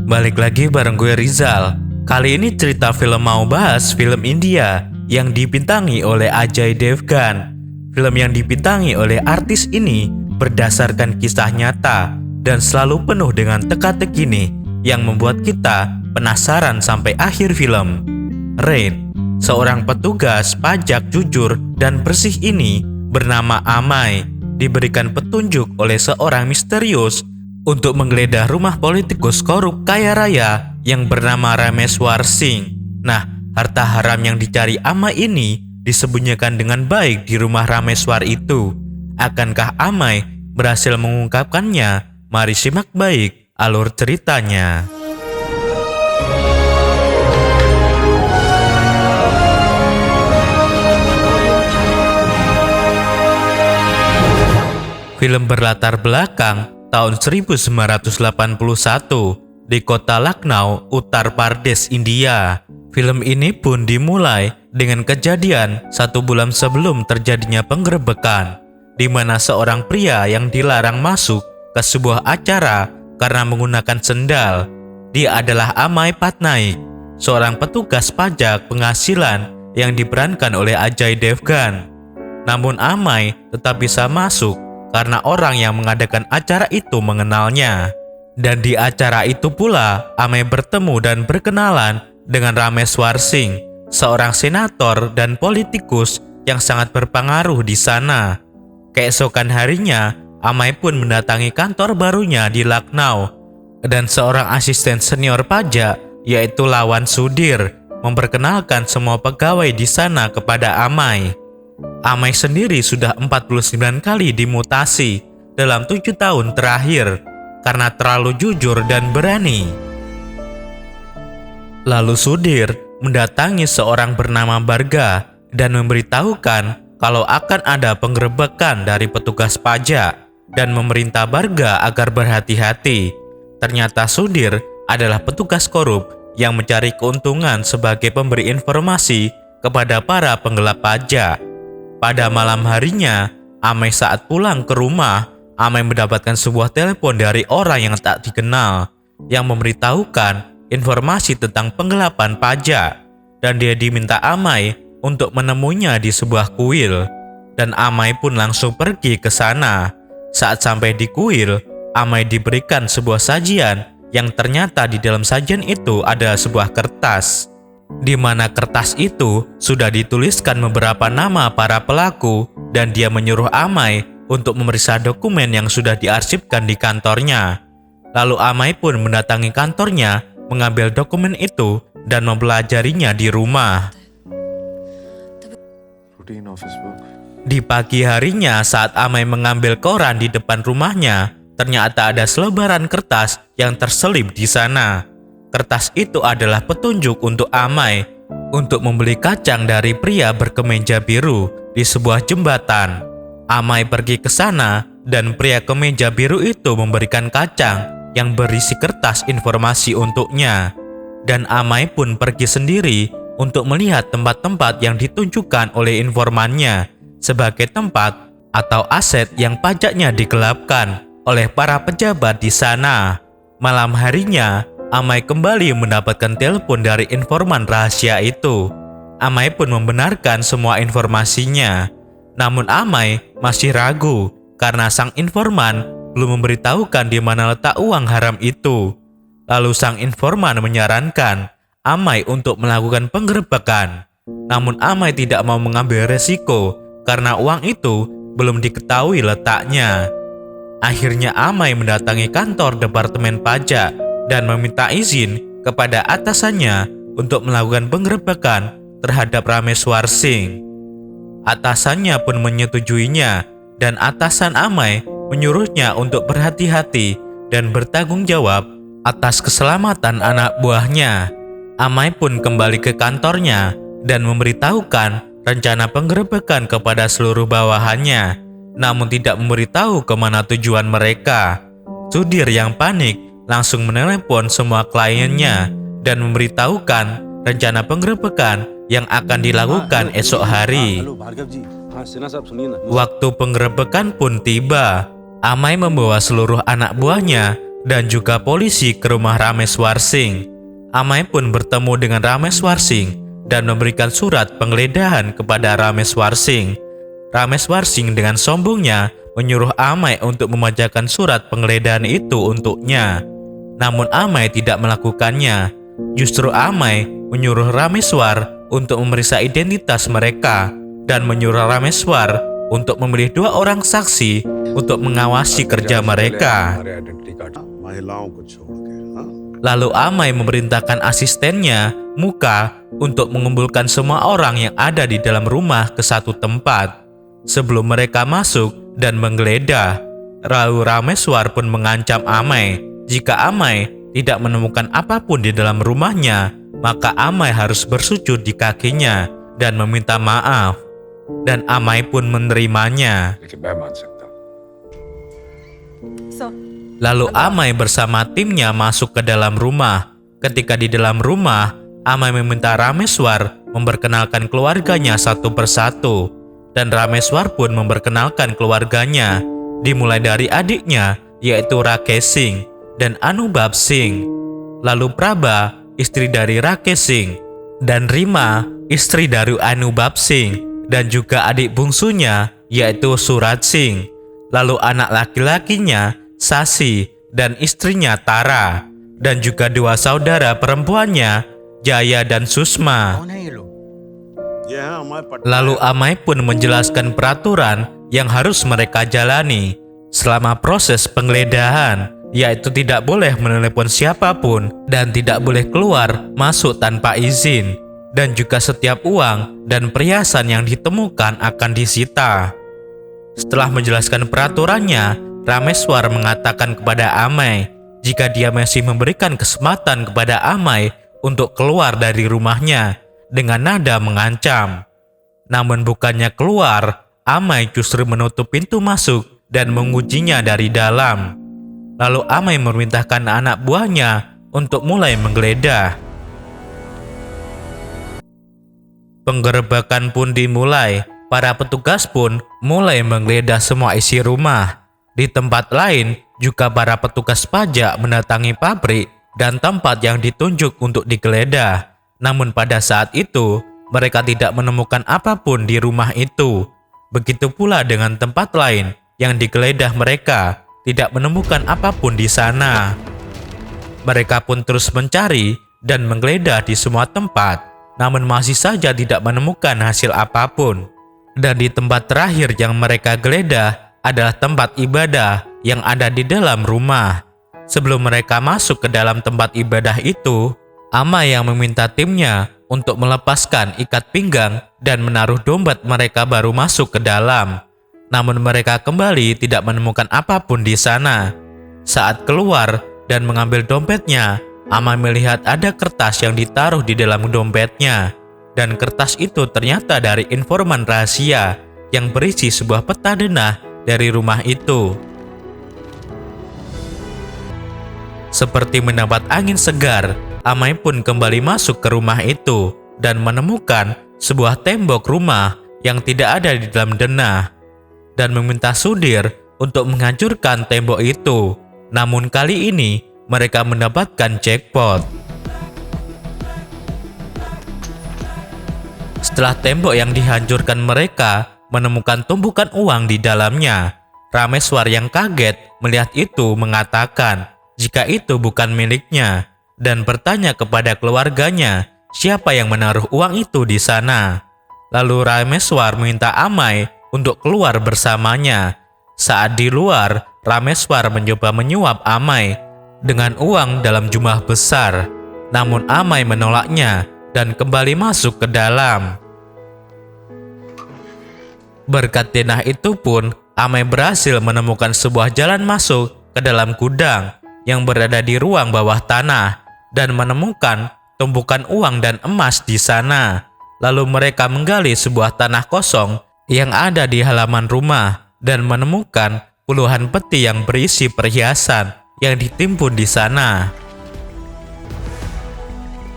Balik lagi bareng gue Rizal. Kali ini cerita film mau bahas film India yang dibintangi oleh Ajay Devgan. Film yang dibintangi oleh artis ini berdasarkan kisah nyata dan selalu penuh dengan teka-teki nih yang membuat kita penasaran sampai akhir film. Rain, seorang petugas pajak jujur dan bersih ini bernama Amay, diberikan petunjuk oleh seorang misterius untuk menggeledah rumah politikus korup kaya raya yang bernama Rameswar Singh. Nah, harta haram yang dicari Amay ini disembunyikan dengan baik di rumah Rameswar itu. Akankah Amay berhasil mengungkapkannya? Mari simak baik alur ceritanya. Film berlatar belakang tahun 1981 di kota Lucknow, Uttar Pradesh, India. Film ini pun dimulai dengan kejadian 1 bulan sebelum terjadinya penggerebekan, di mana seorang pria yang dilarang masuk ke sebuah acara karena menggunakan sendal. Dia adalah Amay Patnaik, seorang petugas pajak penghasilan yang diperankan oleh Ajay Devgan. Namun Amay tetap bisa masuk karena orang yang mengadakan acara itu mengenalnya. Dan di acara itu pula, Amay bertemu dan berkenalan dengan Rameswar Singh, seorang senator dan politikus yang sangat berpengaruh di sana. Keesokan harinya, Amay pun mendatangi kantor barunya di Lucknow, dan seorang asisten senior pajak, yaitu Lawan Sudhir, memperkenalkan semua pegawai di sana kepada Amay. Amay sendiri sudah 49 kali dimutasi dalam 7 tahun terakhir karena terlalu jujur dan berani. Lalu Sudhir mendatangi seorang bernama Barga dan memberitahukan kalau akan ada penggerebekan dari petugas pajak dan memerintah Barga agar berhati-hati. Ternyata Sudhir adalah petugas korup yang mencari keuntungan sebagai pemberi informasi kepada para penggelap pajak. Pada malam harinya, Amay saat pulang ke rumah, Amay mendapatkan sebuah telepon dari orang yang tak dikenal yang memberitahukan informasi tentang penggelapan pajak, dan dia diminta Amay untuk menemuinya di sebuah kuil, dan Amay pun langsung pergi ke sana. Saat sampai di kuil, Amay diberikan sebuah sajian yang ternyata di dalam sajian itu ada sebuah kertas, di mana kertas itu sudah dituliskan beberapa nama para pelaku, dan dia menyuruh Amay untuk memeriksa dokumen yang sudah diarsipkan di kantornya. Lalu Amay pun mendatangi kantornya, mengambil dokumen itu dan mempelajarinya di rumah. Di pagi harinya saat Amay mengambil koran di depan rumahnya, ternyata ada selebaran kertas yang terselip di sana. Kertas itu adalah petunjuk untuk Amay untuk membeli kacang dari pria berkemeja biru di sebuah jembatan. Amay pergi ke sana dan pria kemeja biru itu memberikan kacang yang berisi kertas informasi untuknya. Dan Amay pun pergi sendiri untuk melihat tempat-tempat yang ditunjukkan oleh informannya sebagai tempat atau aset yang pajaknya digelapkan oleh para pejabat di sana. Malam harinya, Amay kembali mendapatkan telepon dari informan rahasia itu. Amay pun membenarkan semua informasinya. Namun Amay masih ragu karena sang informan belum memberitahukan di mana letak uang haram itu. Lalu sang informan menyarankan Amay untuk melakukan penggerebekan. Namun Amay tidak mau mengambil resiko karena uang itu belum diketahui letaknya. Akhirnya Amay mendatangi kantor Departemen Pajak dan meminta izin kepada atasannya untuk melakukan penggerebekan terhadap Rameswar Singh. Atasannya pun menyetujuinya, dan atasan Amay menyuruhnya untuk berhati-hati dan bertanggung jawab atas keselamatan anak buahnya. Amay pun kembali ke kantornya dan memberitahukan rencana penggerebekan kepada seluruh bawahannya, namun tidak memberitahu kemana tujuan mereka. Sudhir yang panik langsung menelepon semua kliennya dan memberitahukan rencana penggerebekan yang akan dilakukan esok hari. Waktu penggerebekan pun tiba. Amay membawa seluruh anak buahnya dan juga polisi ke rumah Rameswar Singh. Amai pun bertemu dengan Rameswar Singh dan memberikan surat penggeledahan kepada Rameswar Singh. Rameswar Singh dengan sombongnya menyuruh Amai untuk membacakan surat penggeledahan itu untuknya. Namun Amai tidak melakukannya. Justru Amai menyuruh Rameswar untuk memeriksa identitas mereka dan menyuruh Rameswar untuk memilih 2 orang saksi untuk mengawasi kerja mereka. Lalu Amai memerintahkan asistennya, Muka, untuk mengumpulkan semua orang yang ada di dalam rumah ke satu tempat. Sebelum mereka masuk dan menggeledah, lalu Rameswar pun mengancam Amai. Jika Amai tidak menemukan apapun di dalam rumahnya, maka Amai harus bersujud di kakinya dan meminta maaf. Dan Amai pun menerimanya. Lalu Amai bersama timnya masuk ke dalam rumah. Ketika di dalam rumah, Amai meminta Rameswar memperkenalkan keluarganya satu persatu. Dan Rameswar pun memperkenalkan keluarganya, dimulai dari adiknya, yaitu Rakesh Singh dan Anubhav Singh. Lalu Prabha, istri dari Rakesh Singh, dan Rima, istri dari Anubhav Singh, dan juga adik bungsunya, yaitu Suraj Singh. Lalu anak laki-lakinya, Sasi, dan istrinya Tara, dan juga 2 saudara perempuannya, Jaya dan Susma. Lalu Amai pun menjelaskan peraturan yang harus mereka jalani selama proses penggeledahan, yaitu tidak boleh menelepon siapapun dan tidak boleh keluar masuk tanpa izin, dan juga setiap uang dan perhiasan yang ditemukan akan disita. Setelah menjelaskan peraturannya, Rameswar mengatakan kepada Amai jika dia masih memberikan kesempatan kepada Amai untuk keluar dari rumahnya dengan nada mengancam. Namun bukannya keluar, Amai justru menutup pintu masuk dan mengujinya dari dalam. Lalu Amai memerintahkan anak buahnya untuk mulai menggeledah. Penggerebekan pun dimulai. Para petugas pun mulai menggeledah semua isi rumah. Di tempat lain, juga para petugas pajak mendatangi pabrik dan tempat yang ditunjuk untuk digeledah. Namun pada saat itu, mereka tidak menemukan apapun di rumah itu. Begitu pula dengan tempat lain yang digeledah mereka, tidak menemukan apapun di sana. Mereka pun terus mencari dan menggeledah di semua tempat, namun masih saja tidak menemukan hasil apapun. Dan di tempat terakhir yang mereka geledah adalah tempat ibadah yang ada di dalam rumah. Sebelum mereka masuk ke dalam tempat ibadah itu, Amai yang meminta timnya untuk melepaskan ikat pinggang dan menaruh dompet mereka baru masuk ke dalam. Namun mereka kembali tidak menemukan apapun di sana. Saat keluar dan mengambil dompetnya, Amai melihat ada kertas yang ditaruh di dalam dompetnya. Dan kertas itu ternyata dari informan rahasia yang berisi sebuah peta denah dari rumah itu. Seperti mendapat angin segar, Amai pun kembali masuk ke rumah itu dan menemukan sebuah tembok rumah yang tidak ada di dalam denah dan meminta Sudhir untuk menghancurkan tembok itu. Namun kali ini mereka mendapatkan jackpot. Setelah tembok yang dihancurkan mereka menemukan tumpukan uang di dalamnya. Rameswar yang kaget melihat itu mengatakan jika itu bukan miliknya dan bertanya kepada keluarganya siapa yang menaruh uang itu di sana. Lalu Rameswar minta Amai untuk keluar bersamanya. Saat di luar, Rameswar mencoba menyuap Amai dengan uang dalam jumlah besar. Namun Amai menolaknya dan kembali masuk ke dalam. Berkat denah itu pun, Amai berhasil menemukan sebuah jalan masuk ke dalam gudang yang berada di ruang bawah tanah dan menemukan tumpukan uang dan emas di sana. Lalu mereka menggali sebuah tanah kosong yang ada di halaman rumah dan menemukan puluhan peti yang berisi perhiasan yang ditimbun di sana.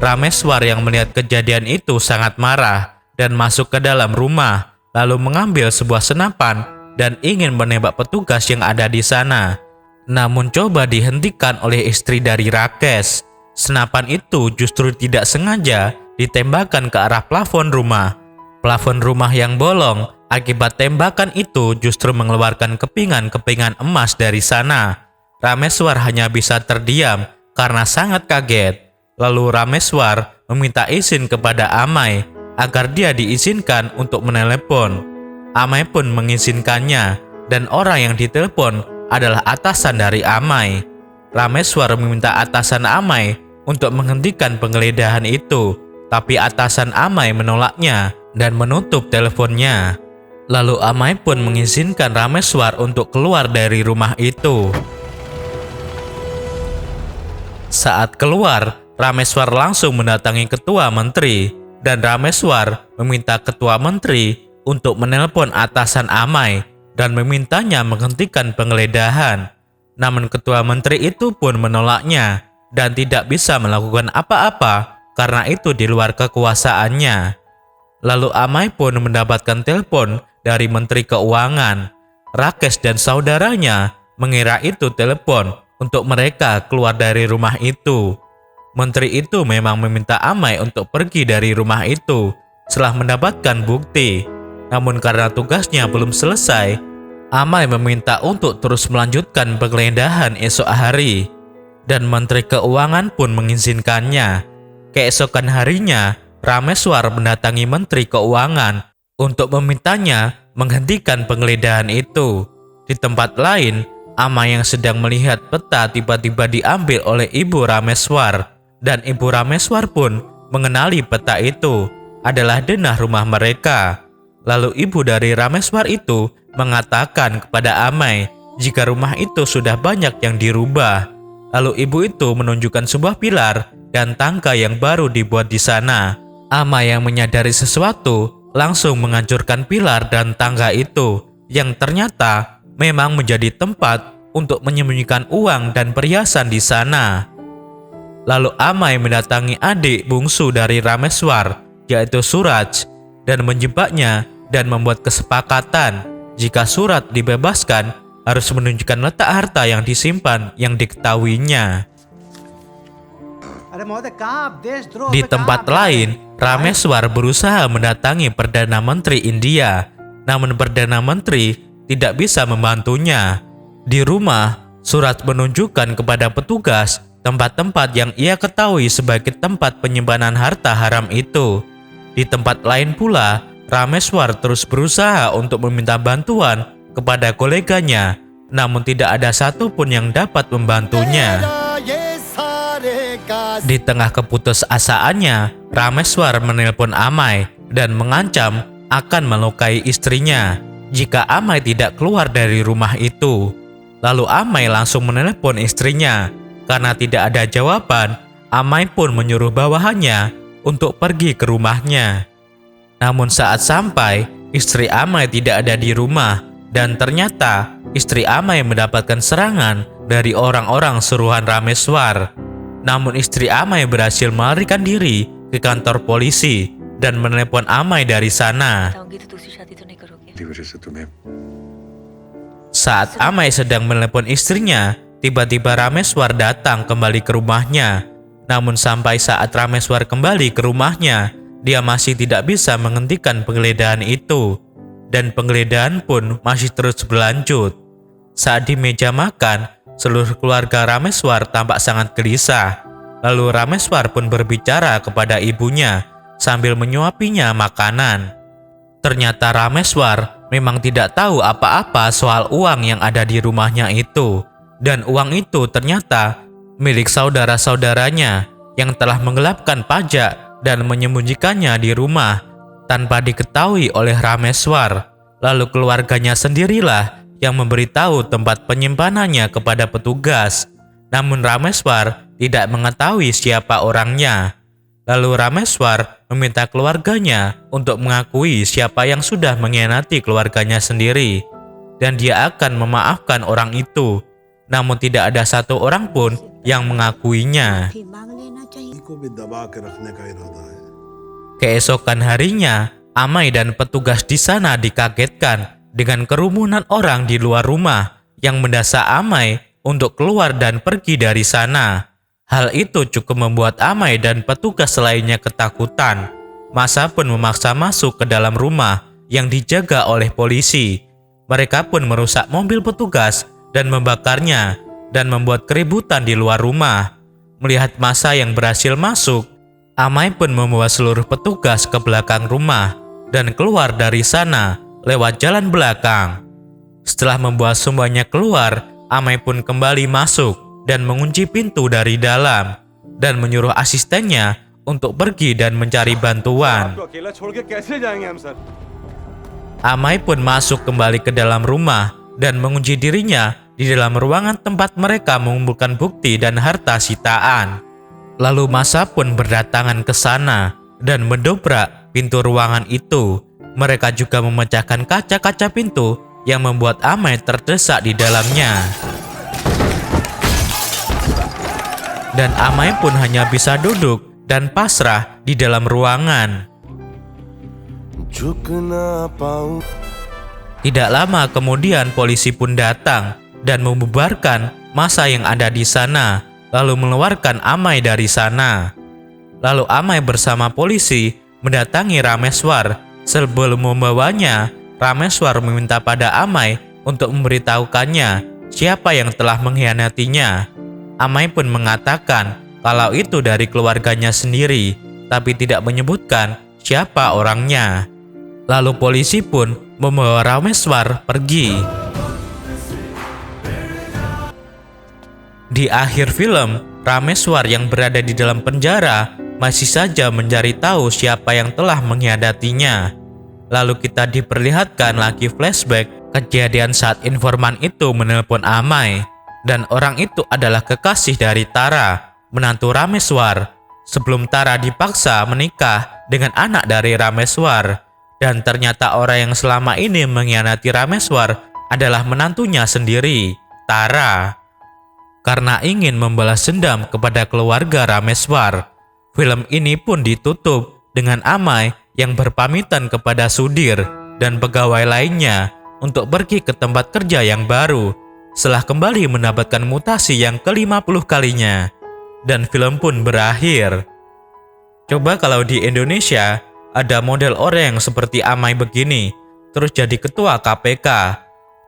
Rameswar yang melihat kejadian itu sangat marah dan masuk ke dalam rumah, lalu mengambil sebuah senapan dan ingin menembak petugas yang ada di sana. namun coba dihentikan oleh istri dari Rakesh. Senapan itu justru tidak sengaja ditembakkan ke arah plafon rumah. Plafon rumah yang bolong akibat tembakan itu justru mengeluarkan kepingan-kepingan emas dari sana. Rameswar hanya bisa terdiam karena sangat kaget. Lalu Rameswar meminta izin kepada Amai agar dia diizinkan untuk menelepon. Amai pun mengizinkannya dan orang yang ditelepon adalah atasan dari Amai. Rameswar meminta atasan Amai untuk menghentikan penggeledahan itu, tapi atasan Amai menolaknya dan menutup teleponnya. Lalu Amai pun mengizinkan Rameswar untuk keluar dari rumah itu. Saat keluar, Rameswar langsung mendatangi ketua menteri dan Rameswar meminta ketua menteri untuk menelpon atasan Amai dan memintanya menghentikan penggeledahan. Namun ketua menteri itu pun menolaknya dan tidak bisa melakukan apa-apa karena itu di luar kekuasaannya. Lalu Amai pun mendapatkan telepon dari Menteri Keuangan. Rakesh dan saudaranya mengira itu telepon untuk mereka keluar dari rumah itu. Menteri itu memang meminta Amai untuk pergi dari rumah itu setelah mendapatkan bukti. Namun karena tugasnya belum selesai, Amai meminta untuk terus melanjutkan penggeledahan esok hari. Dan Menteri Keuangan pun mengizinkannya. Keesokan harinya, Rameswar mendatangi Menteri Keuangan untuk memintanya menghentikan penggeledahan itu. Di tempat lain, Amai yang sedang melihat peta tiba-tiba diambil oleh ibu Rameswar. Dan ibu Rameswar pun mengenali peta itu adalah denah rumah mereka. Lalu ibu dari Rameswar itu mengatakan kepada Amai jika rumah itu sudah banyak yang dirubah. Lalu ibu itu menunjukkan sebuah pilar dan tangga yang baru dibuat di sana. Amai yang menyadari sesuatu langsung menghancurkan pilar dan tangga itu yang ternyata memang menjadi tempat untuk menyembunyikan uang dan perhiasan di sana. Lalu Amai mendatangi adik bungsu dari Rameswar, yaitu Suraj, dan menjebaknya dan membuat kesepakatan jika Suraj dibebaskan harus menunjukkan letak harta yang disimpan yang diketahuinya. Di tempat lain, Rameswar berusaha mendatangi Perdana Menteri India, namun Perdana Menteri tidak bisa membantunya. Di rumah, Suraj menunjukkan kepada petugas tempat-tempat yang ia ketahui sebagai tempat penyimpanan harta haram itu. Di tempat lain pula, Rameswar terus berusaha untuk meminta bantuan kepada koleganya, namun tidak ada satupun yang dapat membantunya. Di tengah keputusasaannya, Rameswar menelpon Amai dan mengancam akan melukai istrinya jika Amai tidak keluar dari rumah itu. Lalu Amai langsung menelepon istrinya. Karena tidak ada jawaban, Amai pun menyuruh bawahannya untuk pergi ke rumahnya. Namun saat sampai, istri Amai tidak ada di rumah dan ternyata istri Amai mendapatkan serangan dari orang-orang suruhan Rameswar. Namun istri Amai berhasil melarikan diri ke kantor polisi dan menelepon Amai dari sana. Saat Amai sedang menelepon istrinya, tiba-tiba Rameswar datang kembali ke rumahnya. Namun sampai saat Rameswar kembali ke rumahnya, dia masih tidak bisa menghentikan penggeledahan itu. Dan penggeledahan pun masih terus berlanjut. Saat di meja makan, seluruh keluarga Rameswar tampak sangat gelisah. Lalu Rameswar pun berbicara kepada ibunya sambil menyuapinya makanan. Ternyata Rameswar memang tidak tahu apa-apa soal uang yang ada di rumahnya itu. Dan uang itu ternyata milik saudara-saudaranya yang telah menggelapkan pajak dan menyembunyikannya di rumah tanpa diketahui oleh Rameswar. Lalu keluarganya sendirilah yang memberitahu tempat penyimpanannya kepada petugas. Namun Rameswar tidak mengetahui siapa orangnya. Lalu Rameswar meminta keluarganya untuk mengakui siapa yang sudah mengkhianati keluarganya sendiri. Dan dia akan memaafkan orang itu. Namun tidak ada satu orang pun yang mengakuinya. Keesokan harinya, Amai dan petugas di sana dikagetkan dengan kerumunan orang di luar rumah yang mendesak Amai untuk keluar dan pergi dari sana. Hal itu cukup membuat Amai dan petugas lainnya ketakutan. Massa pun memaksa masuk ke dalam rumah yang dijaga oleh polisi. Mereka pun merusak mobil petugas dan membakarnya dan membuat keributan di luar rumah. Melihat Massa yang berhasil masuk, Amai pun membawa seluruh petugas ke belakang rumah dan keluar dari sana lewat jalan belakang. Setelah membawa semuanya keluar, Amai pun kembali masuk dan mengunci pintu dari dalam dan menyuruh asistennya untuk pergi dan mencari bantuan. Amai pun masuk kembali ke dalam rumah dan mengunci dirinya di dalam ruangan tempat mereka mengumpulkan bukti dan harta sitaan. Lalu Massa pun berdatangan ke sana dan mendobrak pintu ruangan itu. Mereka juga memecahkan kaca-kaca pintu yang membuat Amai terdesak di dalamnya. Dan Amai pun hanya bisa duduk dan pasrah di dalam ruangan. Tidak lama kemudian polisi pun datang dan membubarkan massa yang ada di sana, lalu mengeluarkan Amai dari sana. Lalu Amai bersama polisi mendatangi Rameswar. Sebelum membawanya, Rameswar meminta pada Amai untuk memberitahukannya siapa yang telah mengkhianatinya. Amai pun mengatakan kalau itu dari keluarganya sendiri, tapi tidak menyebutkan siapa orangnya. Lalu polisi pun membawa Rameswar pergi. Di akhir film, Rameswar yang berada di dalam penjara masih saja mencari tahu siapa yang telah mengkhianatinya. Lalu kita diperlihatkan lagi flashback kejadian saat informan itu menelpon Amai. Dan orang itu adalah kekasih dari Tara, menantu Rameswar. Sebelum Tara dipaksa menikah dengan anak dari Rameswar. Dan ternyata orang yang selama ini mengkhianati Rameswar adalah menantunya sendiri, Tara. Karena ingin membalas dendam kepada keluarga Rameswar, film ini pun ditutup dengan Amai yang berpamitan kepada Sudhir dan pegawai lainnya untuk pergi ke tempat kerja yang baru setelah kembali mendapatkan mutasi yang ke-50 kalinya. Dan film pun berakhir. Coba kalau di Indonesia ada model orang yang seperti Amai begini, terus jadi ketua KPK,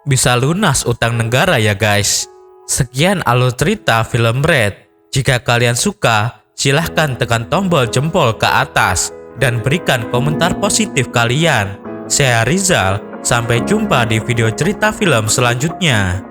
bisa lunas utang negara ya guys. Sekian alur cerita film Red. Jika kalian suka, silahkan tekan tombol jempol ke atas dan berikan komentar positif kalian. Saya Rizal, sampai jumpa di video cerita film selanjutnya.